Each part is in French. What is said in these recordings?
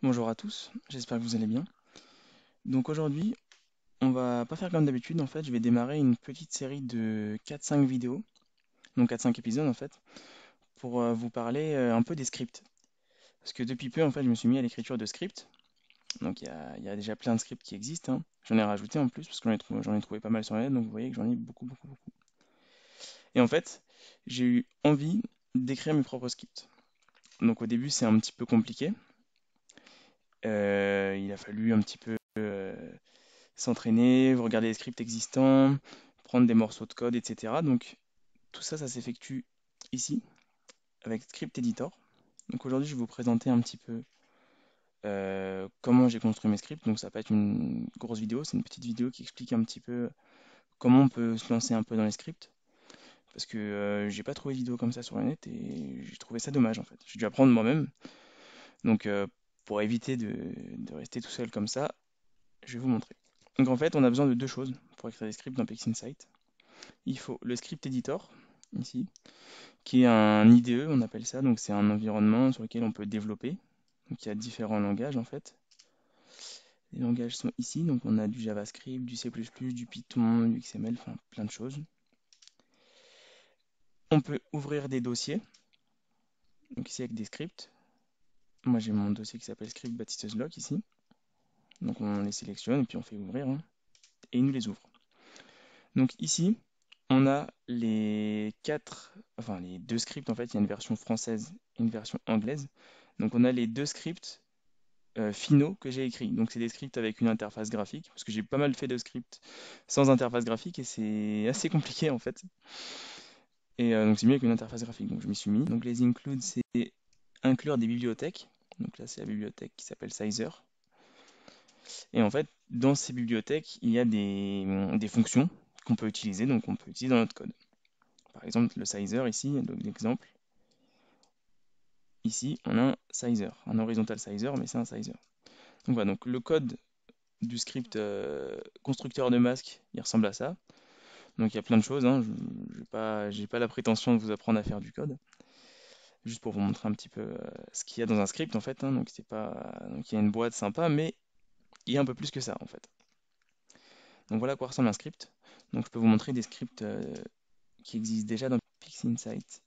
Bonjour à tous, j'espère que vous allez bien. Donc aujourd'hui, on va pas faire comme d'habitude, en fait, je vais démarrer une petite série de 4-5 vidéos, donc 4-5 épisodes en fait, pour vous parler un peu des scripts. Parce que depuis peu, en fait, je me suis mis à l'écriture de scripts. Donc il y a déjà plein de scripts qui existent, hein. J'en ai rajouté en plus, parce que j'en ai trouvé pas mal sur le net, donc vous voyez que j'en ai beaucoup, beaucoup, beaucoup. Et en fait, j'ai eu envie d'écrire mes propres scripts. Donc au début, c'est un petit peu compliqué. Il a fallu un petit peu s'entraîner, regarder les scripts existants, prendre des morceaux de code, etc. Donc tout ça, ça s'effectue ici avec Script Editor. Donc aujourd'hui, je vais vous présenter un petit peu comment j'ai construit mes scripts. Donc ça va pas être une grosse vidéo, c'est une petite vidéo qui explique un petit peu comment on peut se lancer un peu dans les scripts. Parce que j'ai pas trouvé de vidéo comme ça sur le net et j'ai trouvé ça dommage en fait. J'ai dû apprendre moi-même. Donc pour éviter de rester tout seul comme ça, je vais vous montrer. Donc en fait, on a besoin de deux choses pour écrire des scripts dans PixInsight. Il faut le script editor, ici, qui est un IDE, on appelle ça, donc c'est un environnement sur lequel on peut développer. Donc il y a différents langages en fait. Les langages sont ici, donc on a du JavaScript, du C++, du Python, du XML, enfin plein de choses. On peut ouvrir des dossiers, donc ici avec des scripts. Moi j'ai mon dossier qui s'appelle script Baptiste ici. Donc on les sélectionne et puis on fait ouvrir, hein, et il nous les ouvre. Donc ici, on a les deux scripts en fait, il y a une version française et une version anglaise. Donc on a les deux scripts finaux que j'ai écrits. Donc c'est des scripts avec une interface graphique, parce que j'ai pas mal fait de scripts sans interface graphique et c'est assez compliqué en fait. Et donc c'est mieux avec une interface graphique, donc je m'y suis mis. Donc les includes, c'est inclure des bibliothèques. Donc là c'est la bibliothèque qui s'appelle Sizer. Et en fait, dans ces bibliothèques, il y a des fonctions qu'on peut utiliser, donc on peut utiliser dans notre code. Par exemple, le sizer ici, donc l'exemple, ici on a un sizer, un horizontal sizer, mais c'est un sizer. Donc voilà, donc le code du script constructeur de masque, il ressemble à ça. Donc il y a plein de choses, hein. J'ai pas la prétention de vous apprendre à faire du code, juste pour vous montrer un petit peu ce qu'il y a dans un script en fait, hein. Donc c'est pas, donc il y a une boîte sympa, mais il y a un peu plus que ça en fait. Donc voilà à quoi ressemble un script. Donc je peux vous montrer des scripts qui existent déjà dans PixInsight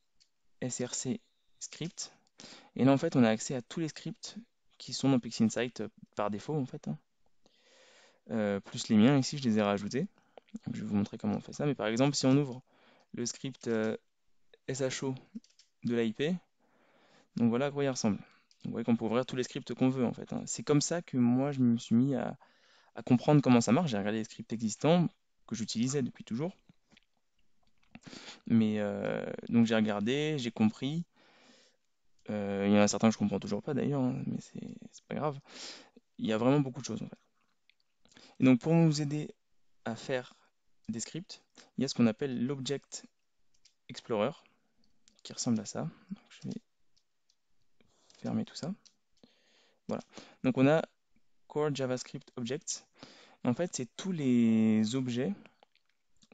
SRC script. Et là en fait on a accès à tous les scripts qui sont dans PixInsight par défaut en fait, hein. Plus les miens ici je les ai rajoutés. Donc, je vais vous montrer comment on fait ça. Mais par exemple si on ouvre le script SHO de l'IP, donc voilà à quoi il ressemble. Donc, vous voyez qu'on peut ouvrir tous les scripts qu'on veut en fait, hein. C'est comme ça que moi je me suis mis à comprendre comment ça marche. J'ai regardé les scripts existants que j'utilisais depuis toujours. Mais donc j'ai regardé, j'ai compris. Il y en a certains que je comprends toujours pas d'ailleurs, hein, mais c'est pas grave. Il y a vraiment beaucoup de choses en fait. Et donc pour nous aider à faire des scripts, il y a ce qu'on appelle l'Object Explorer qui ressemble à ça. Donc, je vais fermer tout ça. Voilà. Donc on a Core JavaScript Objects. En fait, c'est tous les objets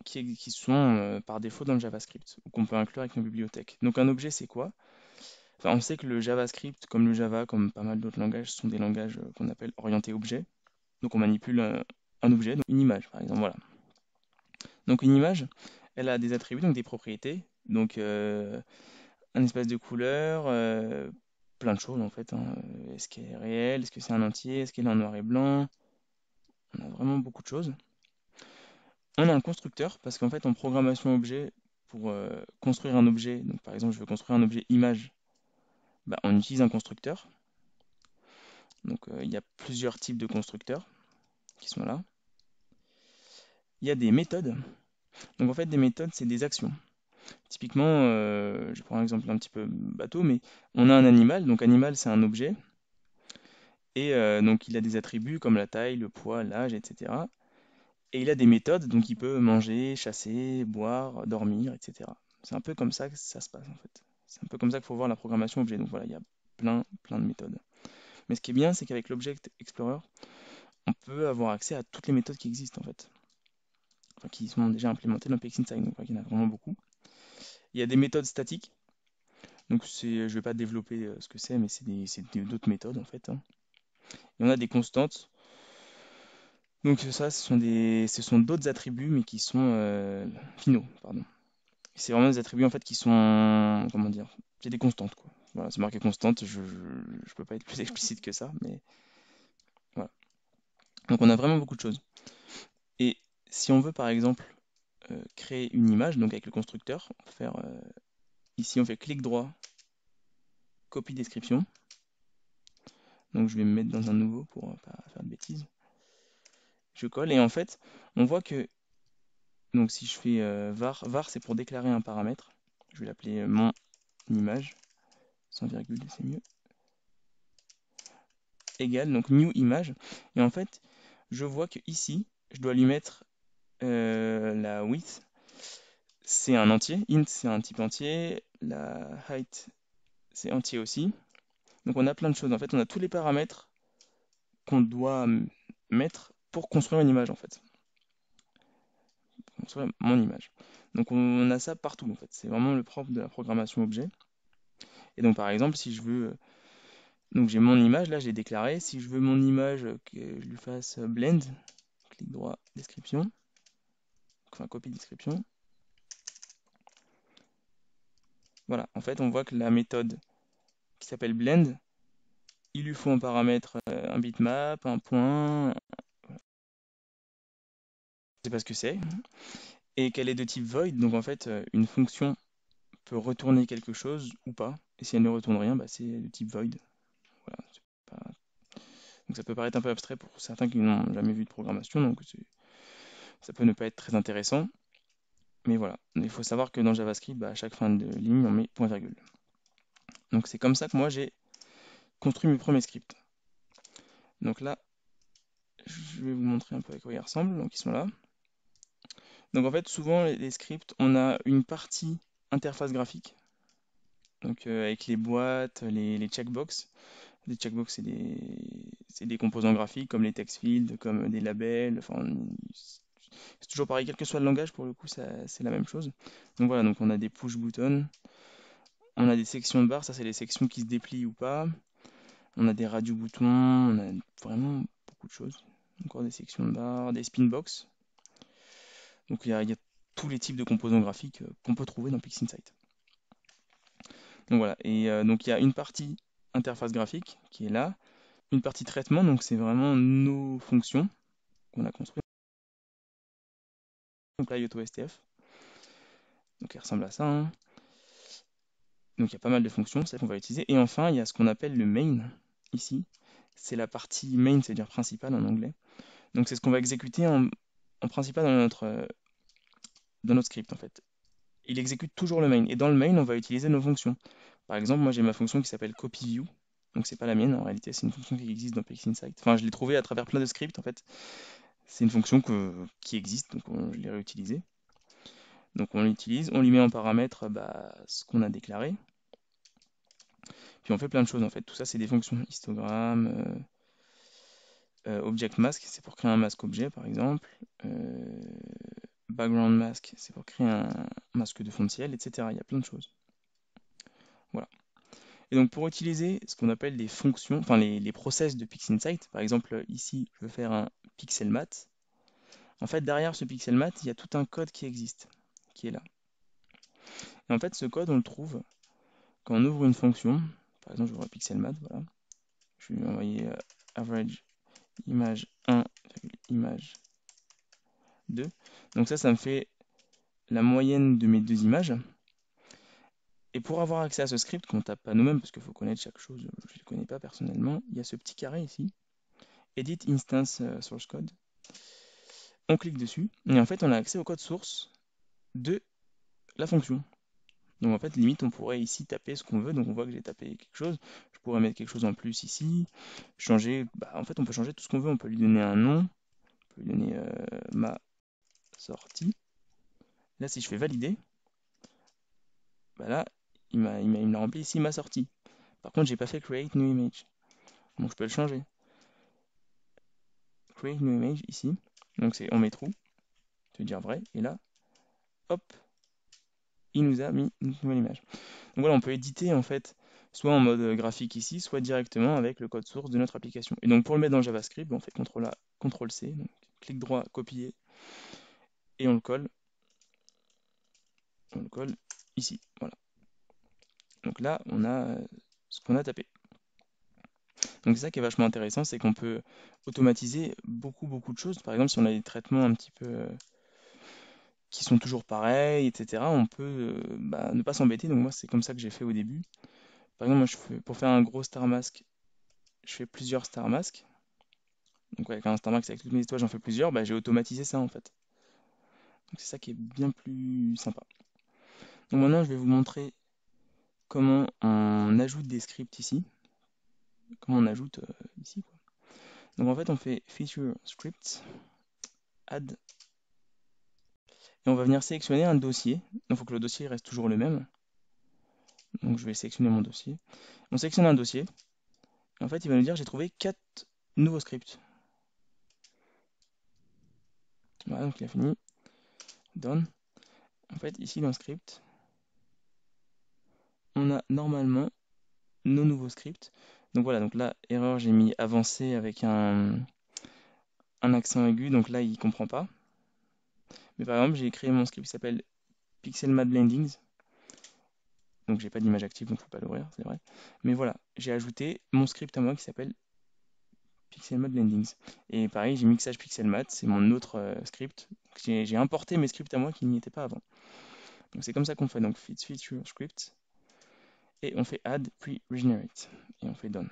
qui sont par défaut dans le JavaScript ou qu'on peut inclure avec nos bibliothèques. Donc un objet, c'est quoi? Enfin, on sait que le JavaScript, comme le Java, comme pas mal d'autres langages, sont des langages qu'on appelle orientés objets. Donc on manipule un objet, donc une image par exemple. Voilà. Donc une image, elle a des attributs, donc des propriétés. Donc un espace de couleur, plein de choses en fait, hein. Est-ce qu'elle est réelle? Est-ce que c'est un entier? Est-ce qu'elle est en noir et blanc? On a vraiment beaucoup de choses. On a un constructeur parce qu'en fait en programmation objet, pour construire un objet, donc par exemple je veux construire un objet image, bah, on utilise un constructeur. Donc il y a plusieurs types de constructeurs qui sont là. Il y a des méthodes. Donc en fait des méthodes c'est des actions. Typiquement, je prends un exemple un petit peu bateau, mais on a un animal, donc animal c'est un objet, et donc il a des attributs comme la taille, le poids, l'âge, etc. Et il a des méthodes, donc il peut manger, chasser, boire, dormir, etc. C'est un peu comme ça que ça se passe en fait. C'est un peu comme ça qu'il faut voir la programmation objet. Donc voilà, il y a plein de méthodes. Mais ce qui est bien, c'est qu'avec l'Object Explorer, on peut avoir accès à toutes les méthodes qui existent en fait, enfin, qui sont déjà implémentées dans PXInsight. Donc voilà, il y en a vraiment beaucoup. Il y a des méthodes statiques. Donc je vais pas développer ce que c'est, mais c'est d'autres méthodes en fait, hein. Et on a des constantes. Donc ça, ce sont d'autres attributs, mais qui sont finaux, pardon. C'est vraiment des attributs en fait qui sont, comment dire, c'est des constantes quoi. Voilà, c'est marqué constante, je peux pas être plus explicite que ça, mais voilà. Donc on a vraiment beaucoup de choses. Et si on veut par exemple créer une image, donc avec le constructeur, on peut faire ici on fait clic droit, copie description. Donc je vais me mettre dans un nouveau pour pas faire de bêtises. Je colle et en fait on voit que donc si je fais var c'est pour déclarer un paramètre. Je vais l'appeler mon image, sans virgule c'est mieux. Égale donc new image. Et en fait je vois que ici je dois lui mettre la width, c'est un entier, int c'est un type entier, la height c'est entier aussi. Donc on a plein de choses. En fait, on a tous les paramètres qu'on doit mettre pour construire une image en fait. Construire mon image. Donc on a ça partout en fait. C'est vraiment le propre de la programmation objet. Et donc par exemple, si je veux, donc j'ai mon image là, je l'ai déclaré. Si je veux mon image que je lui fasse blend, clic droit, description, enfin copie description. Voilà, en fait, on voit que la méthode qui s'appelle blend, il lui faut en paramètre un bitmap, un point, je sais pas ce que c'est, et qu'elle est de type void, donc en fait une fonction peut retourner quelque chose ou pas, et si elle ne retourne rien, bah, c'est de type void. Voilà, pas... Donc ça peut paraître un peu abstrait pour certains qui n'ont jamais vu de programmation, donc ça peut ne pas être très intéressant, mais voilà. Il faut savoir que dans JavaScript, bah, à chaque fin de ligne, on met point virgule. Donc c'est comme ça que moi j'ai construit mes premiers scripts. Donc là, je vais vous montrer un peu à quoi ils ressemblent, donc ils sont là. Donc en fait, souvent les scripts, on a une partie interface graphique, donc avec les boîtes, les checkbox. Les checkbox, c'est des composants graphiques comme les text fields, comme des labels. Enfin, c'est toujours pareil, quel que soit le langage, pour le coup, c'est la même chose. Donc voilà, donc on a des push buttons, on a des sections de barres, ça c'est les sections qui se déplient ou pas. On a des radio boutons, on a vraiment beaucoup de choses. Encore des sections de barres, des spin box. Donc il y a tous les types de composants graphiques qu'on peut trouver dans PixInsight. Donc voilà, et donc il y a une partie interface graphique qui est là, une partie traitement, donc c'est vraiment nos fonctions qu'on a construites. Donc là, AutoSTF, donc elle ressemble à ça, hein. Donc il y a pas mal de fonctions, c'est qu'on va utiliser. Et enfin, il y a ce qu'on appelle le main, ici. C'est la partie main, c'est-à-dire principale en anglais. Donc c'est ce qu'on va exécuter en principal dans notre script, en fait. Il exécute toujours le main. Et dans le main, on va utiliser nos fonctions. Par exemple, moi j'ai ma fonction qui s'appelle copyView. Donc c'est pas la mienne, en réalité, c'est une fonction qui existe dans PixInsight. Enfin, je l'ai trouvée à travers plein de scripts, en fait. C'est une fonction qui existe, donc je l'ai réutilisée. Donc on l'utilise, on lui met en paramètre bah, ce qu'on a déclaré. Puis on fait plein de choses en fait. Tout ça, c'est des fonctions. Histogramme, object mask, c'est pour créer un masque objet par exemple. Background mask, c'est pour créer un masque de fond de ciel, etc. Il y a plein de choses. Voilà. Et donc pour utiliser ce qu'on appelle des fonctions, enfin les process de PixInsight, par exemple ici, je veux faire un pixel mat. En fait, derrière ce pixel mat, il y a tout un code qui existe, qui est là. Et en fait, ce code, on le trouve quand on ouvre une fonction. Par exemple, je ouvre un pixel mat, voilà. Je vais lui envoyer average image 1, image 2. Donc ça me fait la moyenne de mes deux images. Et pour avoir accès à ce script qu'on tape pas nous-mêmes, parce qu'il faut connaître chaque chose, je ne le connais pas personnellement, il y a ce petit carré ici, Edit Instance Source Code. On clique dessus, et en fait on a accès au code source de la fonction. Donc en fait, limite, on pourrait ici taper ce qu'on veut. Donc on voit que j'ai tapé quelque chose. Je pourrais mettre quelque chose en plus ici. Changer, bah, en fait, on peut changer tout ce qu'on veut. On peut lui donner un nom. On peut lui donner ma sortie. Là, si je fais valider, bah là, il me l'a rempli ici ma sortie. Par contre, j'ai pas fait create new image. Donc je peux le changer. Create new image ici. Donc c'est on met true. Ça veut dire vrai. Et là, hop, il nous a mis une nouvelle image. Donc voilà, on peut éditer en fait soit en mode graphique ici, soit directement avec le code source de notre application. Et donc pour le mettre dans JavaScript, on fait CTRL A, CTRL C, donc clic droit, copier, et on le colle ici. Voilà. Donc là, on a ce qu'on a tapé. Donc c'est ça qui est vachement intéressant, c'est qu'on peut automatiser beaucoup de choses. Par exemple, si on a des traitements un petit peu qui sont toujours pareils, etc., on peut ne pas s'embêter. Donc moi, c'est comme ça que j'ai fait au début. Par exemple, moi, pour faire un gros star mask, je fais plusieurs star masks. Donc avec un star mask avec toutes mes étoiles, j'en fais plusieurs. Bah, j'ai automatisé ça en fait. Donc c'est ça qui est bien plus sympa. Donc maintenant, je vais vous montrer comment on ajoute des scripts ici. Comment on ajoute ici, quoi. Donc en fait, on fait feature scripts, add, et on va venir sélectionner un dossier. Donc il faut que le dossier reste toujours le même. Donc je vais sélectionner mon dossier. On sélectionne un dossier. Et en fait, il va nous dire j'ai trouvé 4 nouveaux scripts. Voilà, donc il a fini. Done. En fait, ici dans le script, on a normalement nos nouveaux scripts. Donc voilà, donc là, erreur, j'ai mis avancé avec un accent aigu, donc là, il comprend pas. Mais par exemple, j'ai créé mon script qui s'appelle Pixelmatte Blendings. Donc j'ai pas d'image active, donc faut pas l'ouvrir, c'est vrai. Mais voilà, j'ai ajouté mon script à moi qui s'appelle Pixelmatte Blendings. Et pareil, j'ai mixage Pixelmatte, c'est mon autre script. J'ai importé mes scripts à moi qui n'y étaient pas avant. Donc c'est comme ça qu'on fait. Donc feature script et on fait add pre-regenerate et on fait done.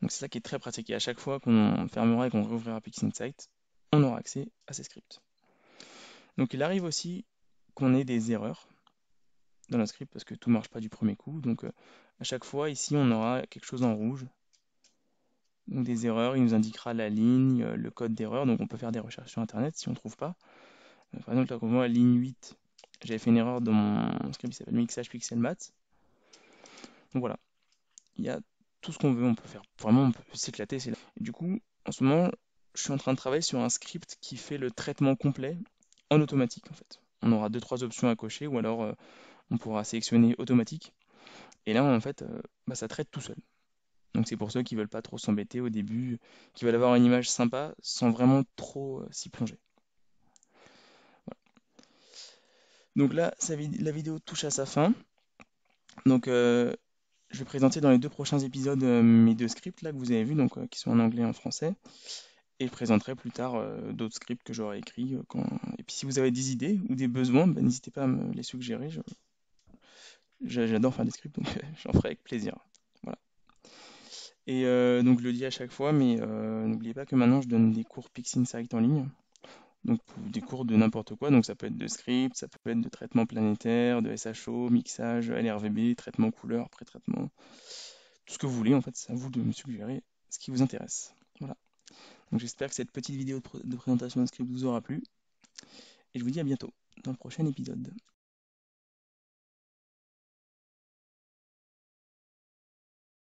Donc c'est ça qui est très pratique. Et à chaque fois qu'on fermera et qu'on réouvrira PixInsight, on aura accès à ces scripts. Donc il arrive aussi qu'on ait des erreurs dans le script parce que tout ne marche pas du premier coup. Donc à chaque fois ici on aura quelque chose en rouge. Donc des erreurs, il nous indiquera la ligne, le code d'erreur. Donc on peut faire des recherches sur internet si on ne trouve pas. Par exemple là comme moi, ligne 8, j'avais fait une erreur dans mon script qui s'appelle mixage pixelmatte. Donc voilà, il y a tout ce qu'on veut, on peut faire. Vraiment, on peut s'éclater. Et du coup, en ce moment, je suis en train de travailler sur un script qui fait le traitement complet en automatique, en fait. On aura deux, trois options à cocher, ou alors on pourra sélectionner automatique. Et là, en fait, ça traite tout seul. Donc c'est pour ceux qui veulent pas trop s'embêter au début, qui veulent avoir une image sympa sans vraiment trop s'y plonger. Voilà. Donc là, la vidéo touche à sa fin. Donc je vais présenter dans les deux prochains épisodes mes deux scripts là que vous avez vus, donc qui sont en anglais et en français. Et je présenterai plus tard d'autres scripts que j'aurai écrits. Et puis si vous avez des idées ou des besoins, n'hésitez pas à me les suggérer. J'adore faire des scripts, donc j'en ferai avec plaisir. Voilà. Et donc je le dis à chaque fois, mais n'oubliez pas que maintenant je donne des cours PixInsight en ligne. Donc des cours de n'importe quoi. Donc ça peut être de script, ça peut être de traitement planétaire, de SHO, mixage, LRVB, traitement couleur, pré-traitement. Tout ce que vous voulez, en fait, c'est à vous de me suggérer ce qui vous intéresse. Voilà. Donc j'espère que cette petite vidéo de présentation de script vous aura plu. Et je vous dis à bientôt dans le prochain épisode.